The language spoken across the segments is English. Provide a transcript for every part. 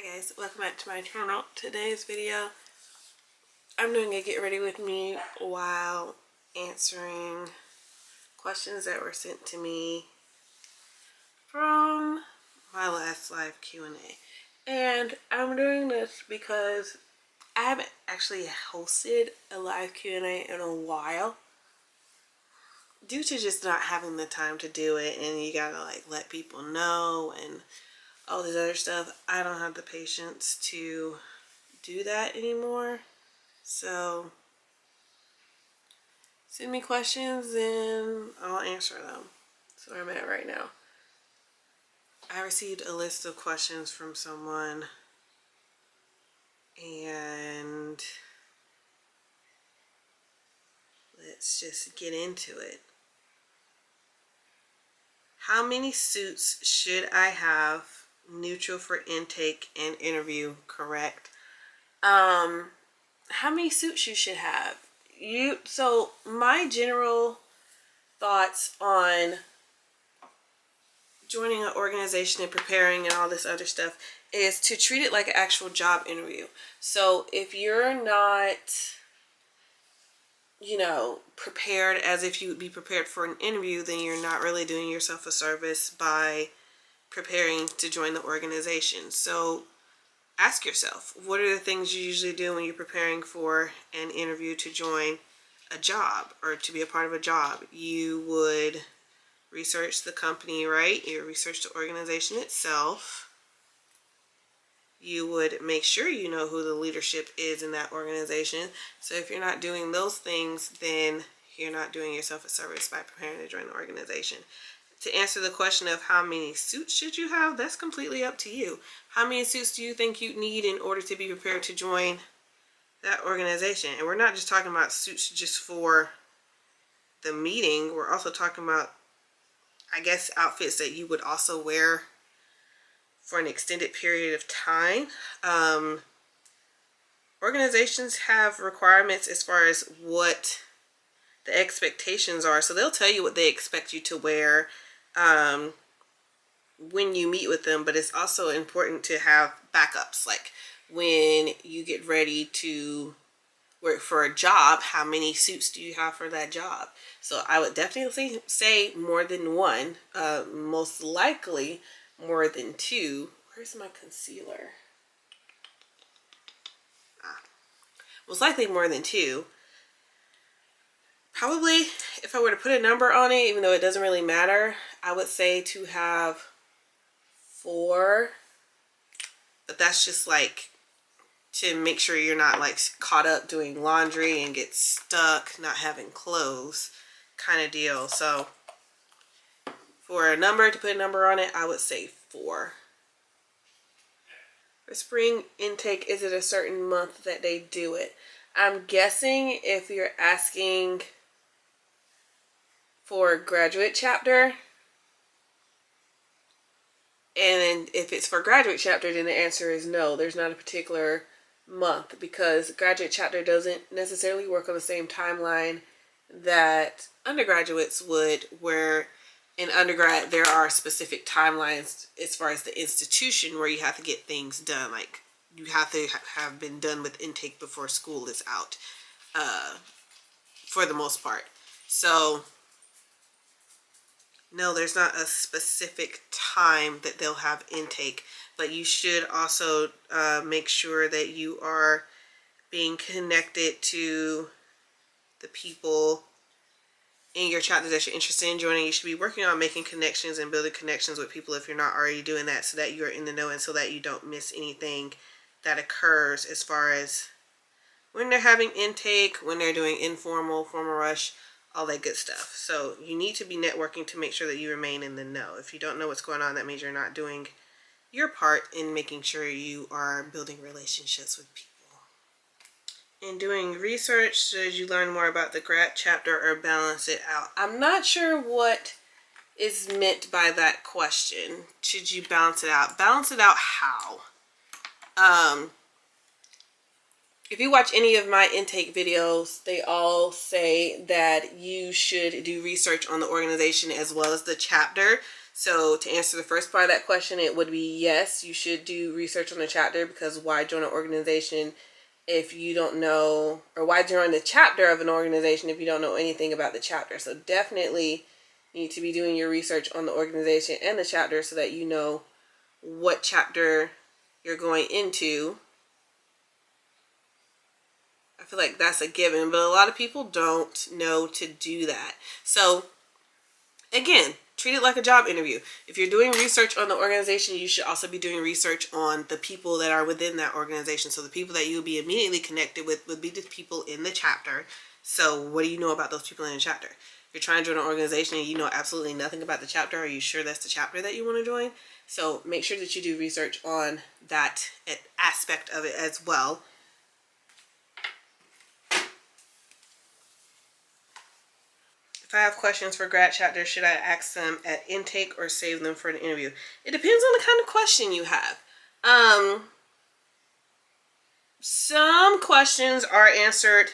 Hi guys, welcome back to my channel. Today's video, I'm doing a get ready with me while answering questions that were sent to me from my last live Q&A. And I'm doing this because I haven't actually hosted a live Q&A in a while due to just not having the time to do it, and you gotta like let people know and all this other stuff. I don't have the patience to do that anymore. So send me questions and I'll answer them. That's where I'm at right now. I received a list of questions from someone and let's just get into it. How many suits should I have? Neutral for intake and interview, correct? How many suits you should have? So my general thoughts on joining an organization and preparing and all this other stuff is to treat it like an actual job interview. So if you're not, prepared as if you would be prepared for an interview, then you're not really doing yourself a service by preparing to join the organization. So ask yourself, what are the things you usually do when you're preparing for an interview to join a job or to be a part of a job? You would research the company, right? You research the organization itself. You would make sure you know who the leadership is in that organization. So if you're not doing those things, then you're not doing yourself a service by preparing to join the organization. To answer the question of how many suits should you have, that's completely up to you. How many suits do you think you need in order to be prepared to join that organization? And we're not just talking about suits just for the meeting. We're also talking about, I guess, outfits that you would also wear for an extended period of time. Organizations have requirements as far as what the expectations are. So they'll tell you what they expect you to wear when you meet with them, but it's also important to have backups. Like when you get ready to work for a job, how many suits do you have for that job? So I would definitely say more than one, most likely more than two. Where's my concealer? Most likely more than two. Probably, if I were to put a number on it, even though it doesn't really matter, I would say to have 4. But that's just like to make sure you're not like caught up doing laundry and get stuck not having clothes kind of deal. So for a number, to put a number on it, I would say 4. For spring intake, is it a certain month that they do it? I'm guessing if you're asking for graduate chapter, and if it's for graduate chapter, then the answer is no. There's not a particular month, because graduate chapter doesn't necessarily work on the same timeline that undergraduates would, where in undergrad there are specific timelines as far as the institution where you have to get things done. Like you have to have been done with intake before school is out, for the most part. So no, there's not a specific time that they'll have intake, but you should also make sure that you are being connected to the people in your chapter that you're interested in joining. You should be working on making connections and building connections with people if you're not already doing that, so that you're in the know and so that you don't miss anything that occurs as far as when they're having intake, when they're doing informal, formal rush, all that good stuff. So you need to be networking to make sure that you remain in the know. If you don't know what's going on, that means you're not doing your part in making sure you are building relationships with people. In doing research, should you learn more about the grad chapter or balance it out? I'm not sure what is meant by that question. Should you balance it out? Balance it out how? If you watch any of my intake videos, they all say that you should do research on the organization as well as the chapter. So to answer the first part of that question, it would be yes, you should do research on the chapter, because why join an organization if you don't know, or why join the chapter of an organization if you don't know anything about the chapter? So definitely need to be doing your research on the organization and the chapter so that you know what chapter you're going into. I feel like that's a given, but a lot of people don't know to do that. So again, treat it like a job interview. If you're doing research on the organization, you should also be doing research on the people that are within that organization. So the people that you'll be immediately connected with would be the people in the chapter. So what do you know about those people in the chapter? If you're trying to join an organization and you know absolutely nothing about the chapter, are you sure that's the chapter that you want to join? So make sure that you do research on that aspect of it as well. If I have questions for grad chapter, should I ask them at intake or save them for an interview? It depends on the kind of question you have. Some questions are answered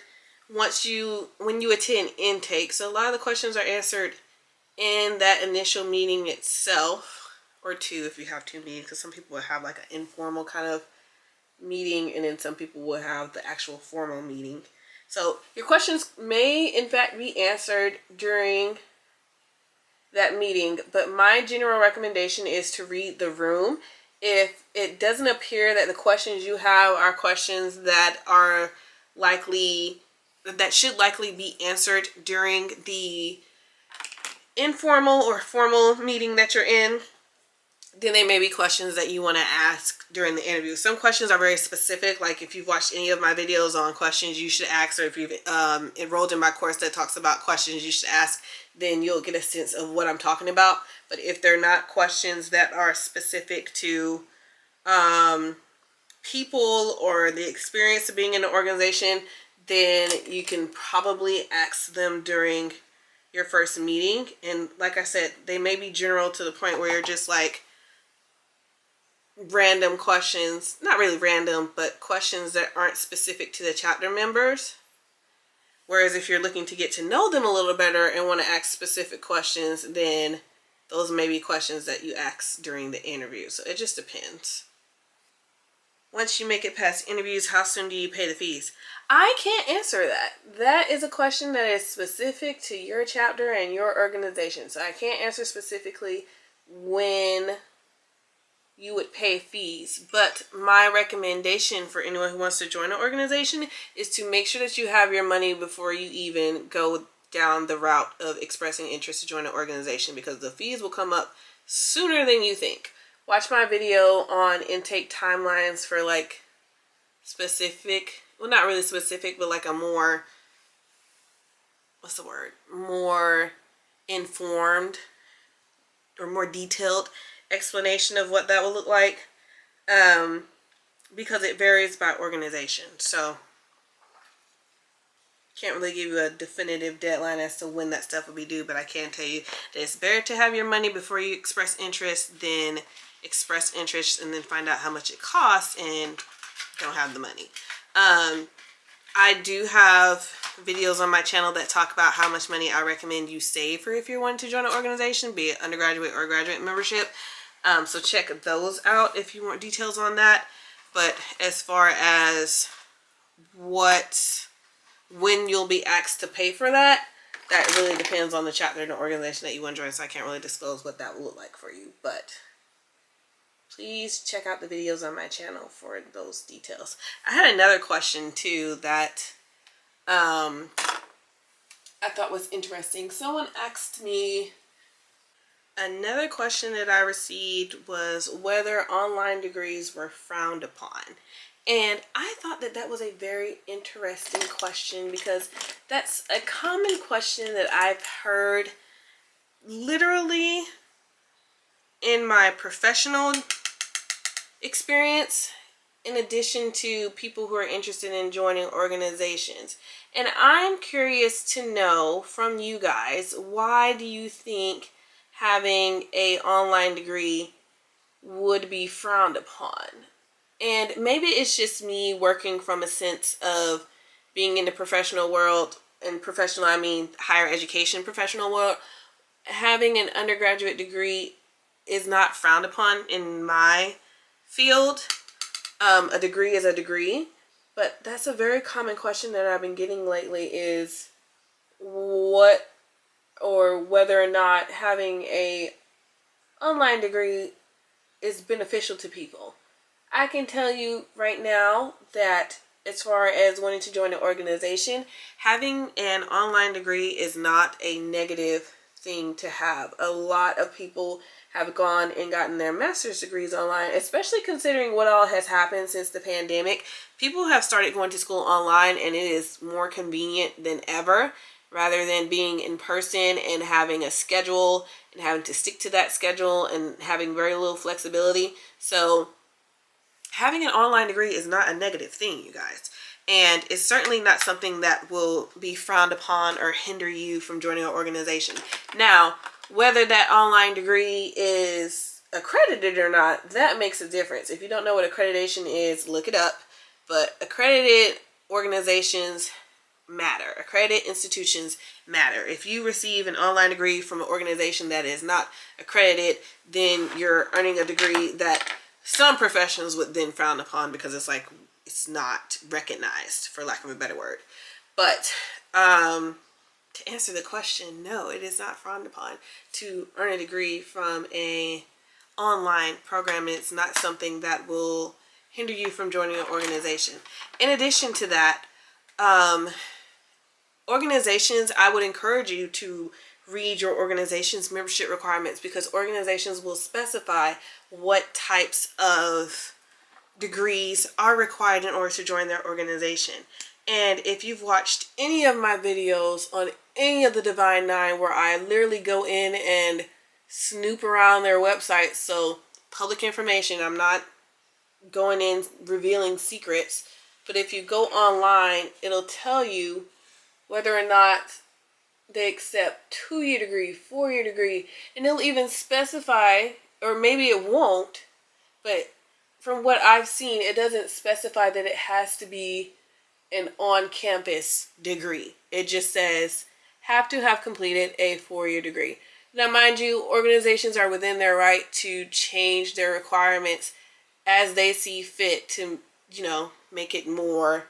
when you attend intake. So a lot of the questions are answered in that initial meeting itself, or two if you have two meetings, because some people will have like an informal kind of meeting, and then some people will have the actual formal meeting. So your questions may in fact be answered during that meeting, but my general recommendation is to read the room. If it doesn't appear that the questions you have are questions that should likely be answered during the informal or formal meeting that you're in, then they may be questions that you want to ask during the interview. Some questions are very specific, like if you've watched any of my videos on questions you should ask, or if you've enrolled in my course that talks about questions you should ask, then you'll get a sense of what I'm talking about. But if they're not questions that are specific to people or the experience of being in an organization, then you can probably ask them during your first meeting. And like I said, they may be general to the point where you're just like, random questions, not really random, but questions that aren't specific to the chapter members. Whereas if you're looking to get to know them a little better and want to ask specific questions, then those may be questions that you ask during the interview. So it just depends. Once you make it past interviews, how soon do you pay the fees? I can't answer that. That is a question that is specific to your chapter and your organization. So I can't answer specifically when you would pay fees, but my recommendation for anyone who wants to join an organization is to make sure that you have your money before you even go down the route of expressing interest to join an organization, because the fees will come up sooner than you think. Watch my video on intake timelines for like specific, well, not really specific, but like a more, more informed or more detailed explanation of what that will look like, because it varies by organization. So can't really give you a definitive deadline as to when that stuff will be due, but I can tell you that it's better to have your money before you express interest than express interest and then find out how much it costs and don't have the money. I do have videos on my channel that talk about how much money I recommend you save for if you're wanting to join an organization, be it undergraduate or graduate membership. So check those out if you want details on that. But as far as when you'll be asked to pay for that, that really depends on the chapter and the organization that you want to join. So I can't really disclose what that will look like for you. But please check out the videos on my channel for those details. I had another question too that I thought was interesting. Someone asked me, another question that I received was whether online degrees were frowned upon. And I thought that that was a very interesting question, because that's a common question that I've heard literally in my professional experience, in addition to people who are interested in joining organizations. And I'm curious to know from you guys, why do you think having an online degree would be frowned upon? And maybe it's just me working from a sense of being in the professional world, and professional I mean higher education professional world. Having an undergraduate degree is not frowned upon in my field. A degree is a degree, but that's a very common question that I've been getting lately is what or whether or not having a online degree is beneficial to people. I can tell you right now that as far as wanting to join an organization, having an online degree is not a negative thing to have. A lot of people have gone and gotten their master's degrees online, especially considering what all has happened since the pandemic. People have started going to school online, and it is more convenient than ever, rather than being in person and having a schedule and having to stick to that schedule and having very little flexibility. So having an online degree is not a negative thing, you guys. And it's certainly not something that will be frowned upon or hinder you from joining an organization. Now, whether that online degree is accredited or not, that makes a difference. If you don't know what accreditation is, look it up. But accredited organizations matter. Accredited institutions matter. If you receive an online degree from an organization that is not accredited, then you're earning a degree that some professions would then frown upon because it's like it's not recognized, for lack of a better word. But to answer the question, no, it is not frowned upon to earn a degree from a online program. It's not something that will hinder you from joining an organization. In addition to that, organizations, I would encourage you to read your organization's membership requirements, because organizations will specify what types of degrees are required in order to join their organization. And if you've watched any of my videos on any of the Divine Nine, where I literally go in and snoop around their websites, so public information, I'm not going in revealing secrets, but if you go online, it'll tell you whether or not they accept 2-year degree, 4-year degree, and it'll even specify, or maybe it won't, but from what I've seen, it doesn't specify that it has to be an on-campus degree. It just says, have to have completed a 4-year degree. Now, mind you, organizations are within their right to change their requirements as they see fit to, make it more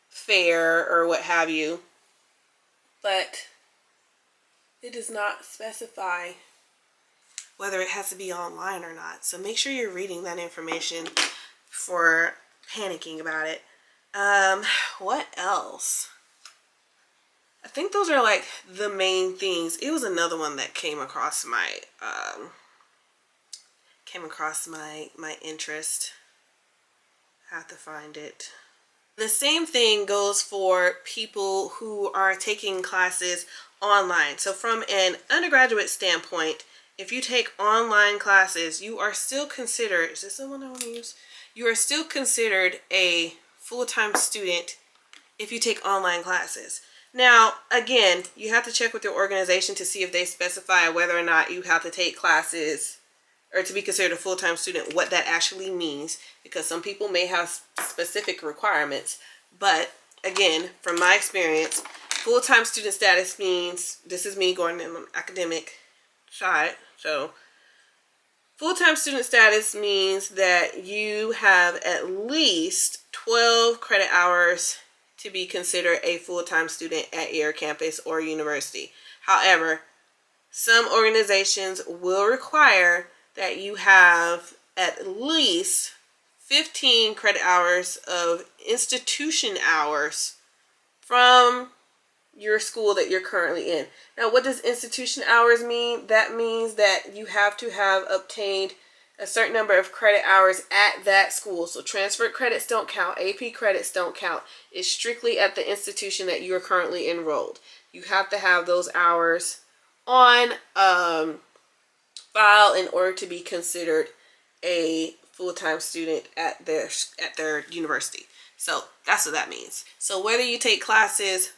fair or what have you. But it does not specify whether it has to be online or not. So make sure you're reading that information before panicking about it. What else? I think those are like the main things. It was another one that came across my interest. I have to find it. The same thing goes for people who are taking classes online. So from an undergraduate standpoint, if you take online classes, you are still considered, is this the one I want to use? You are still considered a full-time student if you take online classes. Now, again, you have to check with your organization to see if they specify whether or not you have to take classes or to be considered a full-time student, what that actually means, because some people may have specific requirements. But again, from my experience, full-time student status means, this is me going in an academic side, so full-time student status means that you have at least 12 credit hours to be considered a full-time student at your campus or university. However, some organizations will require that you have at least 15 credit hours of institution hours from your school that you're currently in. Now, what does institution hours mean? That means that you have to have obtained a certain number of credit hours at that school. So transferred credits don't count. AP credits don't count. It's strictly at the institution that you're currently enrolled. You have to have those hours on file in order to be considered a full-time student at their university. So that's what that means. So whether you take classes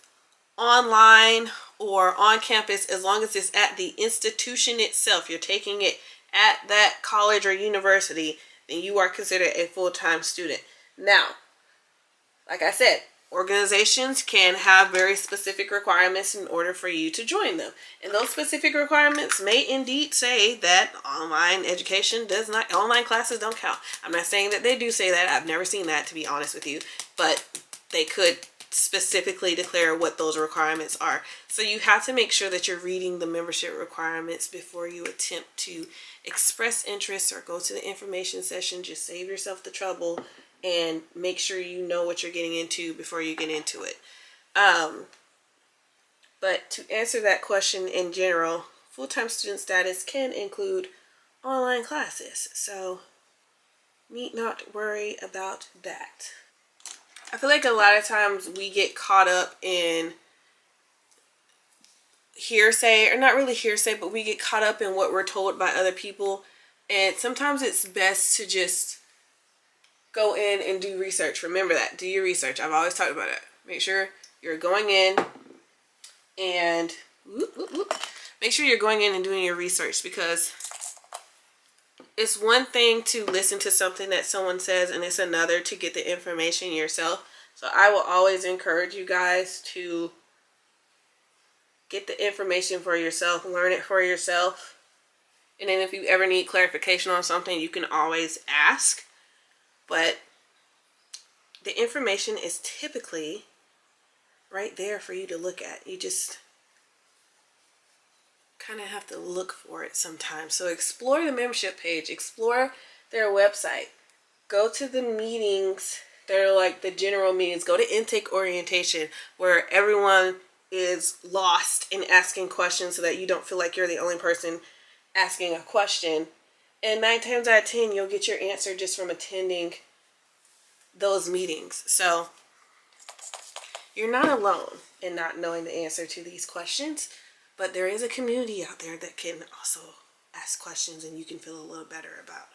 online or on campus, as long as it's at the institution itself, you're taking it at that college or university, then you are considered a full-time student. Now, like I said, Organizations can have very specific requirements in order for you to join them. And those specific requirements may indeed say that online education does not, online classes don't count. I'm not saying that they do say that. I've never seen that, to be honest with you. But they could specifically declare what those requirements are. So you have to make sure that you're reading the membership requirements before you attempt to express interest or go to the information session. Just save yourself the trouble and make sure you know what you're getting into before you get into it. But to answer that question in general, full-time student status can include online classes, so need not worry about that. I feel like a lot of times we get caught up in hearsay, or not really hearsay, but we get caught up in what we're told by other people, and sometimes it's best to just go in and do research. Remember that. Do your research. I've always talked about it. Make sure you're going in and make sure you're going in and doing your research, because it's one thing to listen to something that someone says and it's another to get the information yourself. So I will always encourage you guys to get the information for yourself, learn it for yourself. And then if you ever need clarification on something, you can always ask. But the information is typically right there for you to look at. You just kind of have to look for it sometimes. So explore the membership page, explore their website, go to the meetings. They're like the general meetings. Go to intake orientation, where everyone is lost in asking questions so that you don't feel like you're the only person asking a question. And 9 times out of 10, you'll get your answer just from attending those meetings. So you're not alone in not knowing the answer to these questions, but there is a community out there that can also ask questions, and you can feel a little better about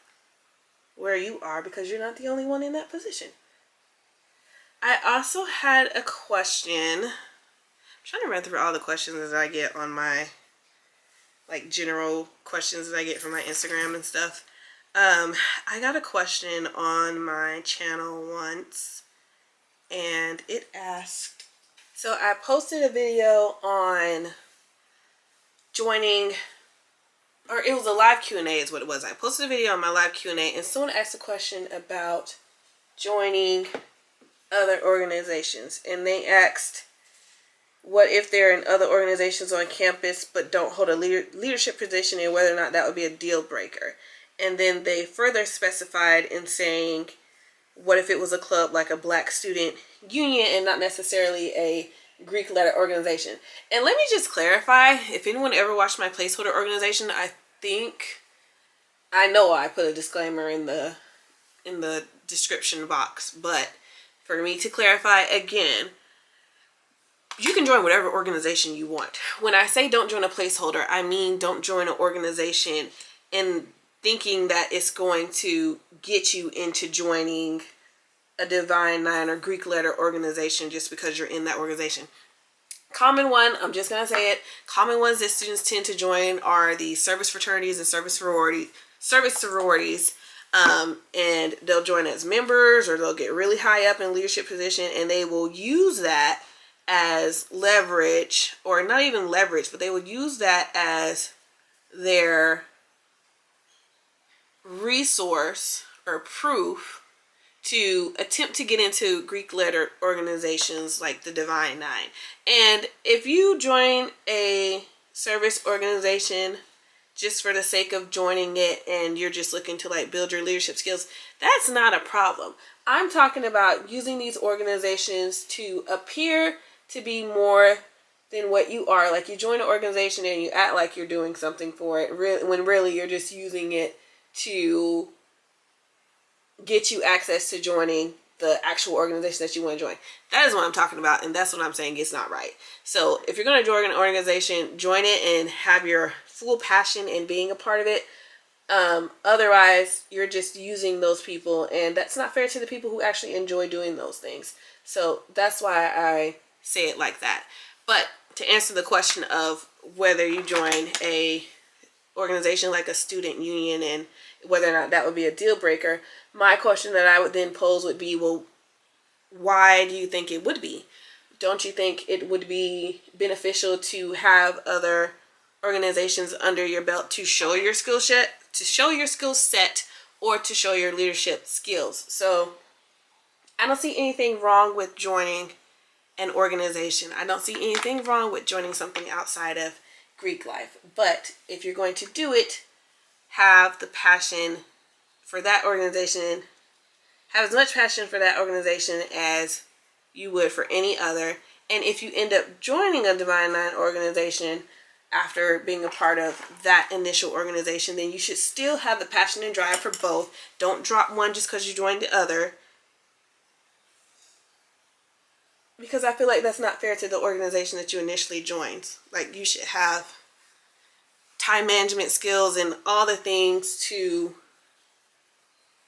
where you are because you're not the only one in that position. I also had a question. I'm trying to run through all the questions that I get on my, like, general questions that I get from my Instagram and stuff. I got a question on my channel once, and it asked, so I posted a video on joining, or it was a live Q&A is what it was. I posted a video on my live Q&A, and someone asked a question about joining other organizations, and they asked, what if they're in other organizations on campus but don't hold a leadership position, and whether or not that would be a deal breaker. And then they further specified in saying, what if it was a club like a Black student union and not necessarily a Greek letter organization? And let me just clarify, if anyone ever watched my placeholder organization, I know I put a disclaimer in the description box, but for me to clarify again, you can join whatever organization you want. When I say don't join a placeholder, I mean don't join an organization and thinking that it's going to get you into joining a Divine Nine or Greek letter organization just because you're in that organization. Common one, I'm just going to say it, common ones that students tend to join are the service fraternities and service sororities. And they'll join as members, or they'll get really high up in leadership position, and they will use that as leverage, or not even leverage, but they will use that as their resource or proof to attempt to get into Greek letter organizations like the Divine Nine. And if you join a service organization just for the sake of joining it and you're just looking to like build your leadership skills, that's not a problem. I'm talking about using these organizations to appear to be more than what you are. Like, you join an organization and you act like you're doing something for it, when really you're just using it to get you access to joining the actual organization that you want to join. That is what I'm talking about, and that's what I'm saying is not right. So if you're going to join an organization, join it and have your full passion in being a part of it. Otherwise, you're just using those people, and that's not fair to the people who actually enjoy doing those things. So that's why I say it like that. But to answer the question of whether you join a organization like a student union and whether or not that would be a deal breaker, my question that I would then pose would be, well, why do you think it would be? Don't you think it would be beneficial to have other organizations under your belt to show your skill set, or to show your leadership skills? So I don't see anything wrong with joining an organization. I don't see anything wrong with joining something outside of Greek life. But if you're going to do it, have the passion for that organization. Have as much passion for that organization as you would for any other. And if you end up joining a Divine Nine organization after being a part of that initial organization, then you should still have the passion and drive for both. Don't drop one just because you joined the other, because I feel like that's not fair to the organization that you initially joined. Like, you should have time management skills and all the things to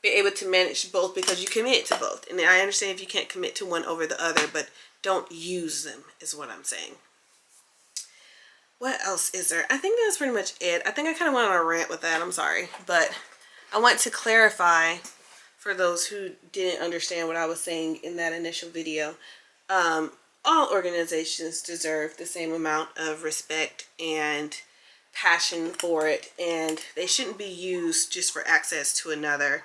be able to manage both, because you commit to both. And I understand if you can't commit to one over the other, but don't use them is what I'm saying. What else is there? I think that's pretty much it. I think I kind of went on a rant with that. I'm sorry. But I want to clarify for those who didn't understand what I was saying in that initial video. All organizations deserve the same amount of respect and passion for it, and they shouldn't be used just for access to another.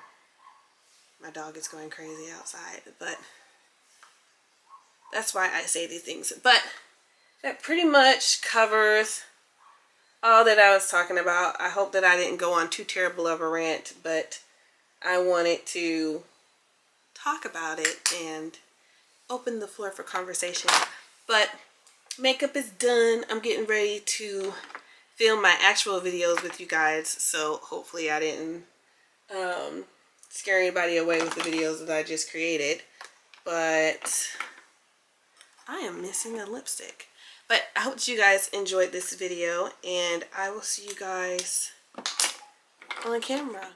My dog is going crazy outside, but that's why I say these things. But that pretty much covers all that I was talking about. I hope that I didn't go on too terrible of a rant, but I wanted to talk about it and open the floor for conversation. But makeup is done. I'm getting ready to film my actual videos with you guys, so hopefully I didn't scare anybody away with the videos that I just created. But I am missing a lipstick. But I hope you guys enjoyed this video, and I will see you guys on camera.